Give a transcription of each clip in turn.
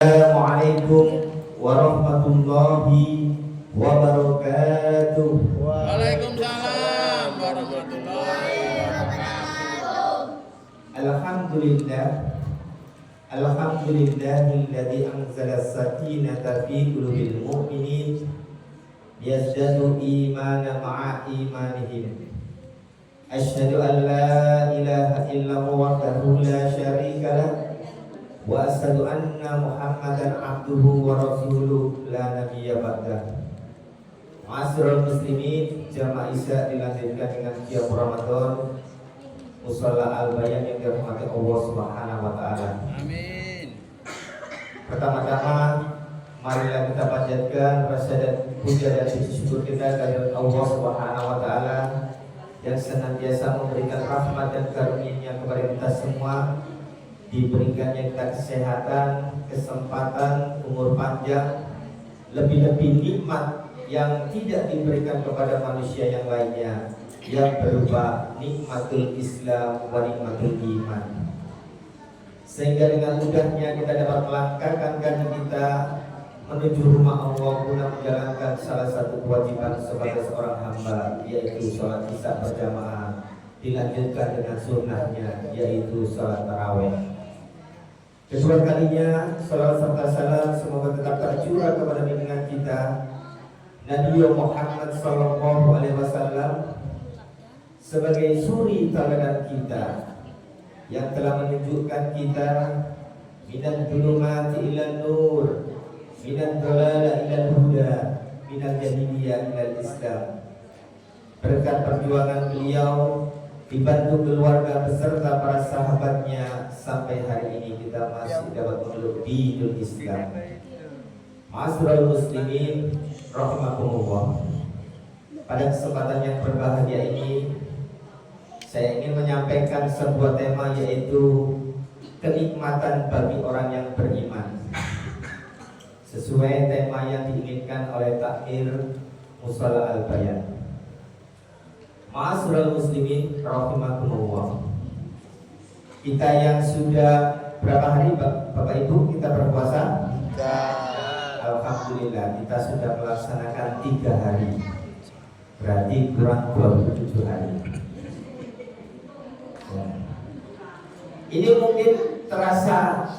Assalamualaikum warahmatullahi wabarakatuh. Waalaikumsalam warahmatullahi wabarakatuh. Alhamdulillah, alhamdulillahilladzi anzala as-sakinata fi qulubil mu'minin yazdadu imanan ma'a imanihim. Asyhadu an la ilaha illallah wahdahu la syarika lah wa asyhadu anna Muhammadan abduhu wa rasuluhu la nabiyya ba'dah. Ma'asyiral muslimin, jamaah Isya dilanjutkan dengan qiyam Ramadan Musalla Al-Bayan yang dirahmati Allah Subhanahu wa taala. Amin. Pertama-tama marilah kita panjatkan rasa dan puja dan syukur kita kepada Allah Subhanahu wa taala yang senantiasa memberikan rahmat dan karunia kepada kita semua, diberikannya kita kesehatan, kesempatan, umur panjang, lebih-lebih nikmat yang tidak diberikan kepada manusia yang lainnya, yang berupa nikmatul Islam wa nikmatul iman. Sehingga dengan mudahnya kita dapat melangkahkan kaki kita menuju rumah Allah guna menjalankan salah satu kewajiban sebagai seorang hamba, yaitu sholat isya berjamaah, dilanjutkan dengan sunnahnya, yaitu sholat tarawih. Kedua kalinya salawat serta salam semoga tetap tercurah kepada junjungan kita Nabi Muhammad sallallahu alaihi wasallam sebagai suri tauladan kita yang telah menunjukkan kita minal dhulumati ilan nur, minal dhalala ilal huda, minal jahiliyah ilal Islam. Berkat perjuangan beliau, dibantu keluarga beserta para sahabatnya, sampai hari ini kita masih dapat memeluk dinul Islam. Ma'asyiral muslimin rahimakumullah. Pada kesempatan yang berbahagia ini saya ingin menyampaikan sebuah tema, yaitu kenikmatan bagi orang yang beriman, sesuai tema yang diinginkan oleh takmir Musalla Al-Bayan. Ma'asyiral muslimin rahimakumullah. Kita yang sudah berapa hari Bapak Ibu kita berpuasa? Alhamdulillah kita sudah melaksanakan 3 hari. Berarti kurang 27 hari. Ini mungkin terasa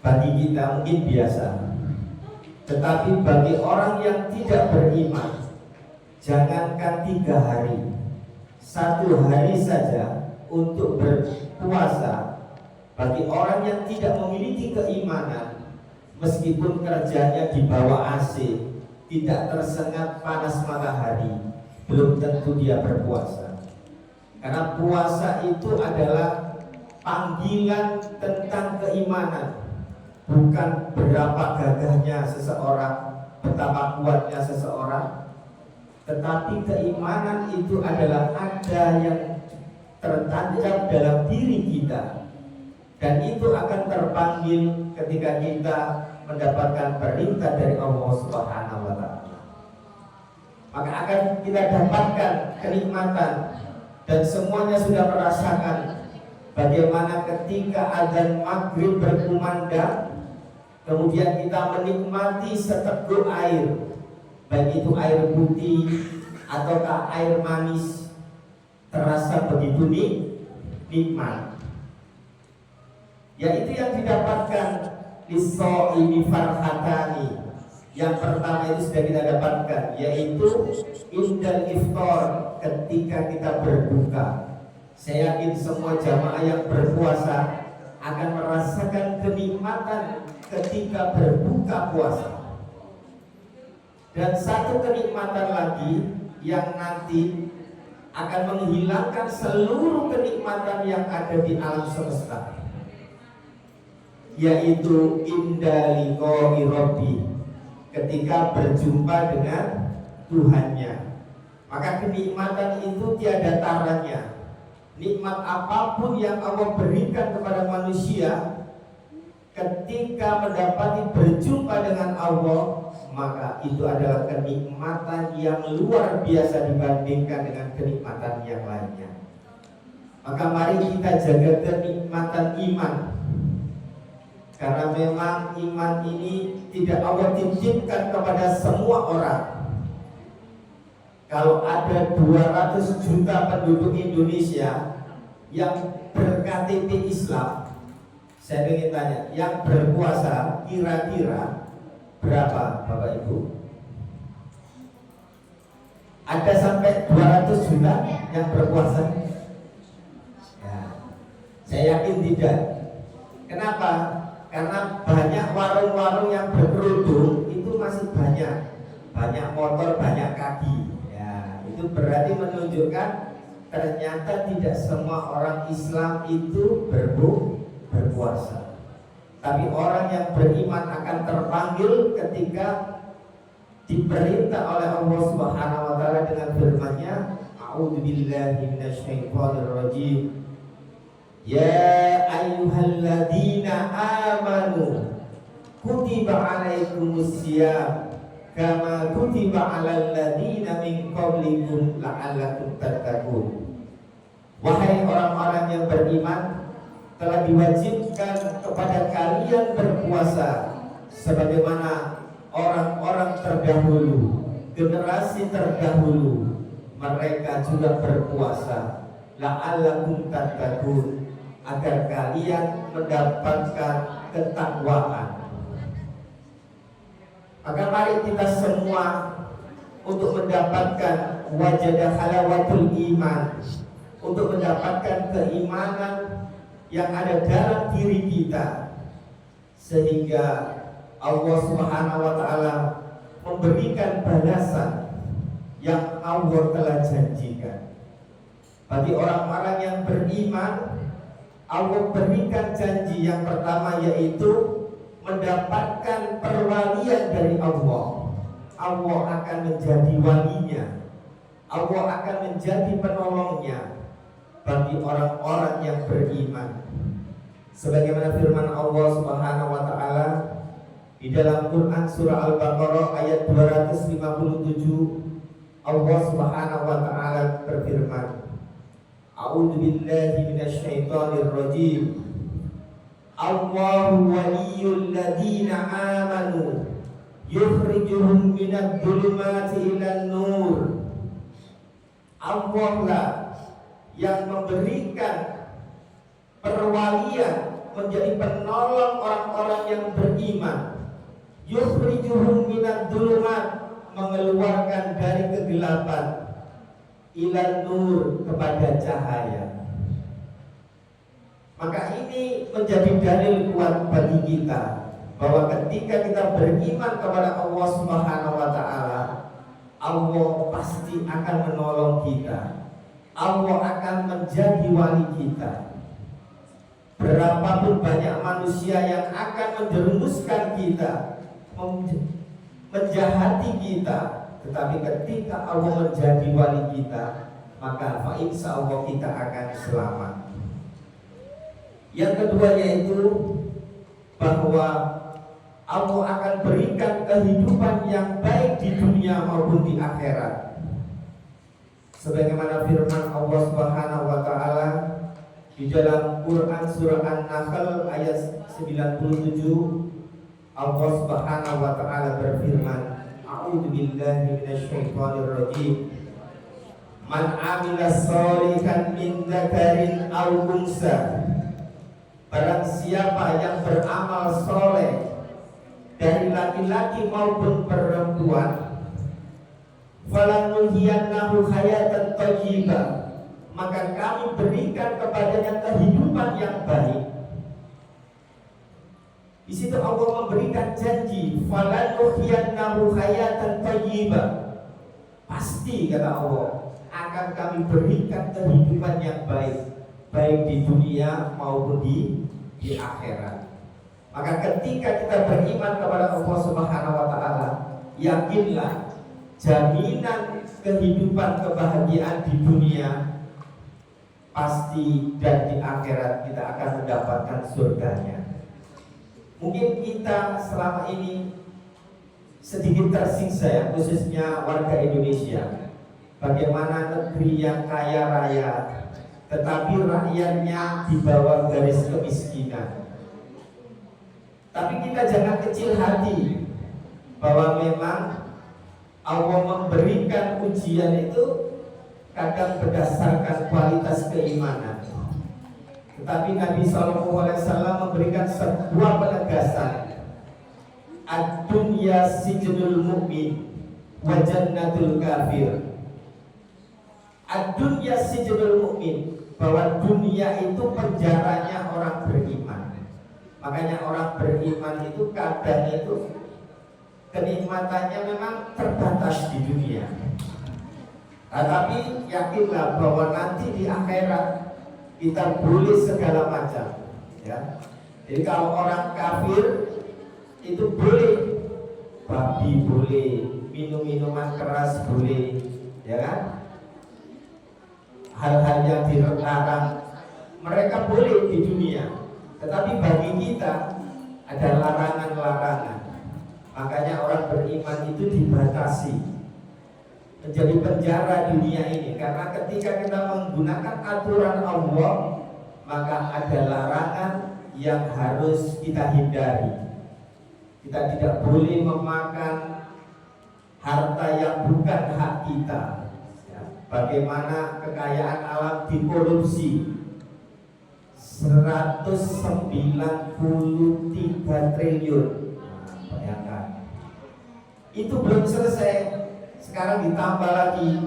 bagi kita mungkin biasa, tetapi bagi orang yang tidak beriman, jangankan 3 hari, 1 hari saja untuk berpuasa bagi orang yang tidak memiliki keimanan, meskipun kerjanya di bawah AC, tidak tersengat panas matahari, belum tentu dia berpuasa. Karena puasa itu adalah panggilan tentang keimanan, bukan berapa gagahnya seseorang, betapa kuatnya seseorang, tetapi keimanan itu adalah ada yang tertancap dalam diri kita, dan itu akan terpanggil ketika kita mendapatkan perintah dari Allah Subhanahu wa taala. Maka akan kita dapatkan kenikmatan, dan semuanya sudah merasakan bagaimana ketika azan maghrib berkumandang, kemudian kita menikmati seteguk air, baik itu air putih ataukah air manis, terasa begitu nikmat. Yaitu yang didapatkan lis-shaimi farhatani. Yang pertama itu sudah kita dapatkan, yaitu indal iftar, ketika kita berbuka. Saya yakin semua jamaah yang berpuasa akan merasakan kenikmatan ketika berbuka puasa. Dan satu kenikmatan lagi yang nanti akan menghilangkan seluruh kenikmatan yang ada di alam semesta, yaitu inda liqa'i rabbi, ketika berjumpa dengan Tuhannya. Maka kenikmatan itu tiada taranya. Nikmat apapun yang Allah berikan kepada manusia, ketika mendapati berjumpa dengan Allah, maka itu adalah kenikmatan yang luar biasa dibandingkan dengan kenikmatan yang lainnya. Maka mari kita jaga kenikmatan iman, Karena memang iman ini tidak Allah titipkan kepada semua orang. Kalau ada 200 juta penduduk Indonesia yang ber-KTP Islam, saya ingin tanya, yang berpuasa kira-kira berapa Bapak Ibu? Ada sampai 200 juta yang berpuasa? Ya, saya yakin tidak. Kenapa? Karena banyak warung-warung yang berkerudung itu masih banyak motor, banyak kaki. Ya, itu berarti menunjukkan ternyata tidak semua orang Islam itu berpuasa. Tapi orang yang beriman akan terpanggil ketika diperintah oleh Allah Subhanahu wa taala dengan firman-Nya, A'udzubillahi minasyaitonirrajim. Ya ayyuhalladzina amanu kutiba alaikumusiyam kama kutiba alal ladzina min qablikum la'allakum tattaqun. Wahai orang-orang yang beriman, telah diwajibkan kepada kalian berpuasa sebagaimana orang-orang terdahulu, generasi terdahulu mereka juga berpuasa. La'allakum tattaqun, agar kalian mendapatkan ketakwaan. Maka mari kita semua untuk mendapatkan wajadah halawatul iman, untuk mendapatkan keimanan yang ada dalam diri kita, sehingga Allah Subhanahu wa taala memberikan balasan yang Allah telah janjikan. Bagi orang-orang yang beriman, Allah berikan janji yang pertama, yaitu mendapatkan perwalian dari Allah. Allah akan menjadi walinya, Allah akan menjadi penolongnya bagi orang-orang yang beriman. Sebagaimana firman Allah Subhanahu wa taala di dalam Quran surah Al-Baqarah ayat 257, Allah Subhanahu wa taala berfirman, A'udzubillahi minasyaitonirrajim. Allahu waliyyul ladzina amanu yukhrijuhum minadh dhulumati ilan nur. Allah lah yang memberikan perwalian, menjadi penolong orang-orang yang beriman. Yukhrijuhum minadh dhulumat, mengeluarkan dari kegelapan, ilan nur, kepada cahaya. Maka ini menjadi dalil kuat bagi kita bahwa ketika kita beriman kepada Allah Subhanahu wa taala, Allah pasti akan menolong kita. Allah akan menjadi wali kita. Berapapun banyak manusia yang akan menjerumuskan kita, menjahati kita, tetapi ketika Allah menjadi wali kita, maka insya Allah kita akan selamat. Yang kedua yaitu bahwa Allah akan berikan kehidupan yang baik di dunia maupun di akhirat. Sebagaimana firman Allah Subhanahu wa taala di dalam Quran surah An-Nahl ayat 97, Allah Subhanahu wa taala berfirman, A'udzubillahi minasyaitonirrajim. Man 'amila sholihan min dzakarin aw unsa, barang siapa yang beramal soleh dari laki-laki maupun perempuan, falanuhyiyannahu hayatan thayyibah, maka kami berikan kepadanya kehidupan yang baik. Di situ Allah memberikan janji, falanuhyiyannahu hayatan thayyibah, pasti kata Allah akan kami berikan kehidupan yang baik, baik di dunia maupun di akhirat. Maka ketika kita beriman kepada Allah Subhanahu wa taala, yakinlah jaminan kehidupan kebahagiaan di dunia pasti, dan di akhirat kita akan mendapatkan surganya. Mungkin kita selama ini sedikit tersiksa ya, khususnya warga Indonesia. Bagaimana negeri yang kaya raya, tetapi rakyatnya di bawah garis kemiskinan. Tapi kita jangan kecil hati bahwa memang Allah memberikan ujian itu kadang berdasarkan kualitas keimanan. Tetapi Nabi SAW memberikan sebuah penegasan, ad-dunya sijnul mu'min wa jannatul kafir. Ad-dunya sijnul mu'min, bahwa dunia itu penjaranya orang beriman. Makanya orang beriman itu kadang itu kenikmatannya memang terbatas di dunia. Tetapi yakinlah bahwa nanti di akhirat kita boleh segala macam, ya. Jadi kalau orang kafir itu boleh, babi boleh, minum-minuman keras boleh, ya kan? Hal-hal yang dilarang mereka boleh di dunia. Tetapi bagi kita ada larangan-larangan. Makanya orang beriman itu dibatasi, menjadi penjara dunia ini. Karena ketika kita menggunakan aturan Allah, maka ada larangan yang harus kita hindari. Kita tidak boleh memakan harta yang bukan hak kita. Bagaimana kekayaan alam dikorupsi 193 triliun. Bayangkan. Itu belum selesai. Sekarang ditambah lagi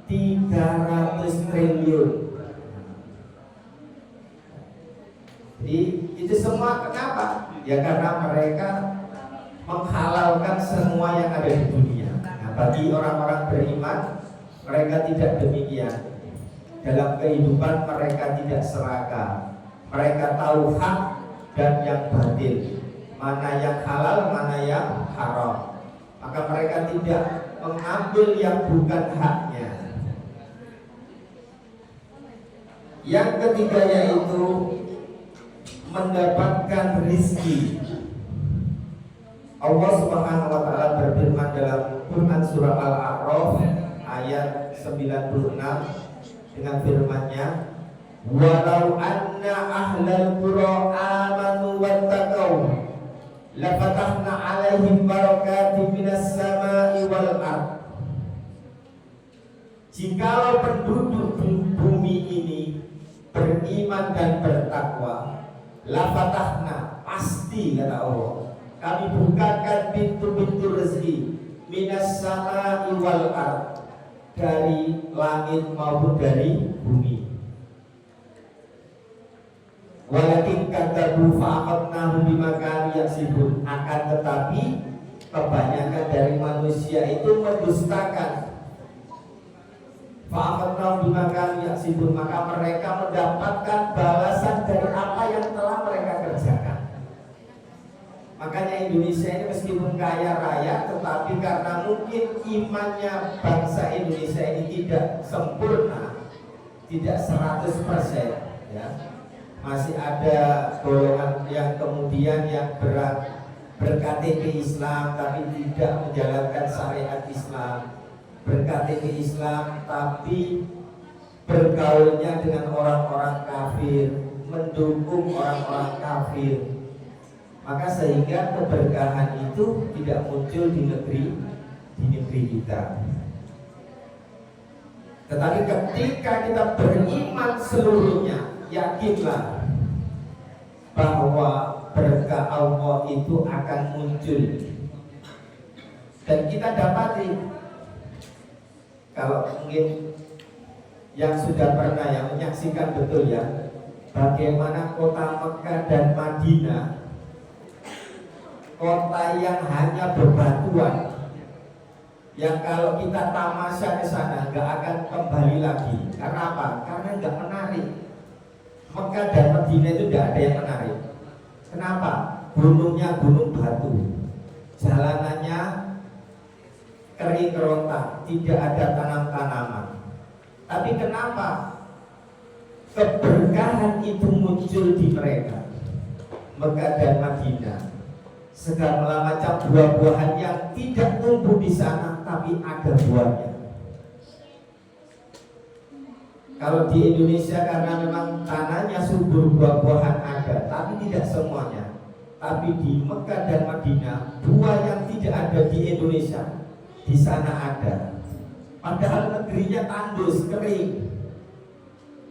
300 triliun. Jadi itu semua kenapa? Ya karena mereka menghalalkan semua yang ada di dunia. Nah, bagi orang-orang beriman, mereka tidak demikian. Dalam kehidupan mereka tidak serakah. Mereka tahu hak dan yang batil, mana yang halal, mana yang haram. Maka mereka tidak mengambil yang bukan haknya. Yang ketiga yaitu mendapatkan rizki. Allah Subhanahu wa taala berfirman dalam Quran surah Al-A'raf ayat 96 dengan firman-Nya, walau anna ahlal qura amanu wattaqau la fatahna 'alaihim barakatim minas sama'i wal ard. Jikalau penduduk bumi ini beriman dan bertakwa, la fatahna, pasti kata Allah, kami bukakan pintu-pintu rezeki minas sama'i wal ard, dari langit maupun dari bumi. Walakin kadzabu fa'aqadnahum bima kanu yaksibun. Akan tetapi kebanyakan dari manusia itu mendustakan. Fa'aqadnahum bima kanu yaksibun, maka mereka mendapatkan balasan dari apa yang telah mereka kerjakan. Makanya Indonesia ini meskipun kaya raya, tetapi karena mungkin imannya bangsa Indonesia ini tidak sempurna, tidak 100%, ya. Masih ada golongan yang kemudian yang ber-KTP Islam tapi tidak menjalankan syariat Islam, ber-KTP Islam tapi bergaulnya dengan orang-orang kafir, mendukung orang-orang kafir. Maka sehingga keberkahan itu tidak muncul di negeri kita. Tetapi ketika kita beriman seluruhnya, yakinlah bahwa berkah Allah itu akan muncul. Dan kita dapati, kalau mungkin yang sudah pernah yang menyaksikan betul ya, bagaimana kota Mekah dan Madinah, kota yang hanya berbatuan, yang kalau kita tamasya ke sana nggak akan kembali lagi. Karena apa? Karena nggak menarik. Mekah dan Madinah itu nggak ada yang menarik. Kenapa? Gunungnya gunung batu, jalanannya kering kerontang, tidak ada tanam-tanaman. Tapi kenapa keberkahan itu muncul di mereka? Mekah dan Madinah, segala macam buah-buahan yang tidak tumbuh di sana, tapi ada buahnya. Kalau di Indonesia karena memang tanahnya subur, buah-buahan ada, tapi tidak semuanya. Tapi di Mekah dan Madinah, buah yang tidak ada di Indonesia, di sana ada. Padahal negerinya tandus, kering.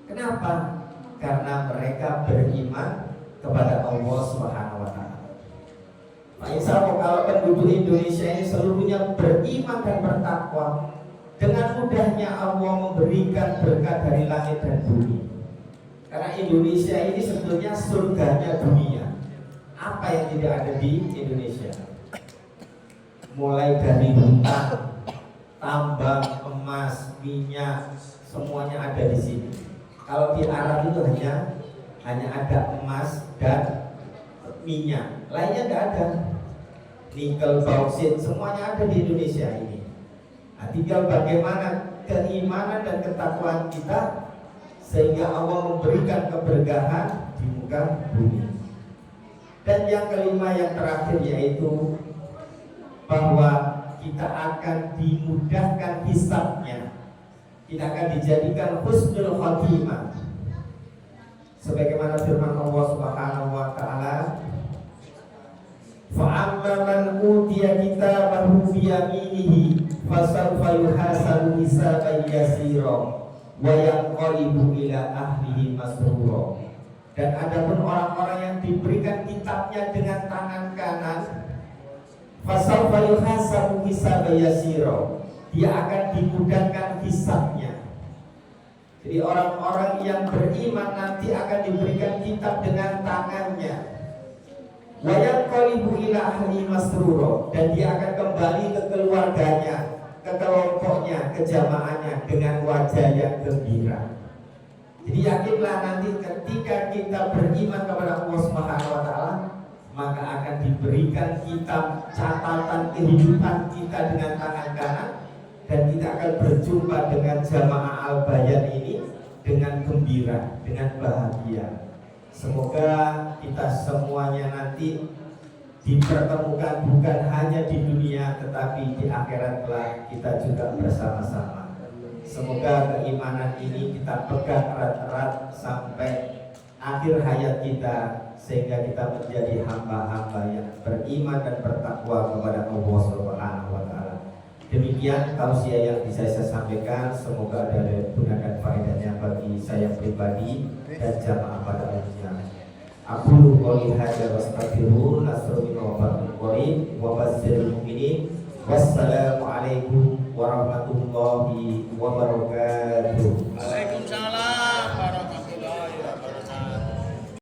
Kenapa? Karena mereka beriman kepada Allah Subhanahu wa Ta'ala. Pak Insya Allah, kalau penduduk Indonesia ini seluruhnya beriman dan bertakwa, dengan mudahnya Allah memberikan berkat dari langit dan bumi. Karena Indonesia ini sebetulnya surganya dunia. Apa yang tidak ada di Indonesia? Mulai dari hutan, tambang, emas, minyak, semuanya ada di sini. Kalau di Arab itu hanya ada emas dan minyak, lainnya tidak ada. Nikel, bauksit, semuanya ada di Indonesia ini. Nah, tinggal bagaimana keimanan dan ketakwaan kita sehingga Allah memberikan keberkahan di muka bumi. Dan yang kelima, yang terakhir, yaitu bahwa kita akan dimudahkan hisabnya. Kita akan dijadikan husnul khotimah. Sebagaimana firman Allah Subhanahu wa Ta'ala, fa'amma man utiya kitabahu biyaminihi fasawfa yuhasabu hisaban yasira wa yanqalibu ila ahlihi masrura. Dan adapun orang-orang yang diberikan kitabnya dengan tangan kanan, fasawfa yuhasabu hisaban yasira, dia akan dimudahkan hisabnya. Jadi orang-orang yang beriman nanti akan diberikan kitab dengan tangannya. Wa yanqalibu ila ahli masrura, dan dia akan kembali ke keluarganya, ke kelompoknya, ke jamaahnya dengan wajah yang gembira. Jadi yakinlah nanti ketika kita beriman kepada Allah Subhanahu wa Ta'ala, maka akan diberikan kitab catatan kehidupan kita dengan tangan kanan, dan kita akan berjumpa dengan jamaah Al-Bayan ini dengan gembira, dengan bahagia. Semoga kita semuanya nanti dipertemukan bukan hanya di dunia, tetapi di akhirat kelak kita juga bersama-sama. Semoga keimanan ini kita pegang erat-erat sampai akhir hayat kita, sehingga kita menjadi hamba-hamba yang beriman dan bertakwa kepada Allah Subhanahu wa Ta'ala. Demikian tausiah yang bisa saya sampaikan. Semoga ada guna dan faedahnya bagi saya pribadi dan jamaah pada umumnya. Aku qouli hadza wa astaghfiruhu nasrul wa barakatuh wa basyiril mu'minin. Wassalamualaikum warahmatullahi wabarakatuh.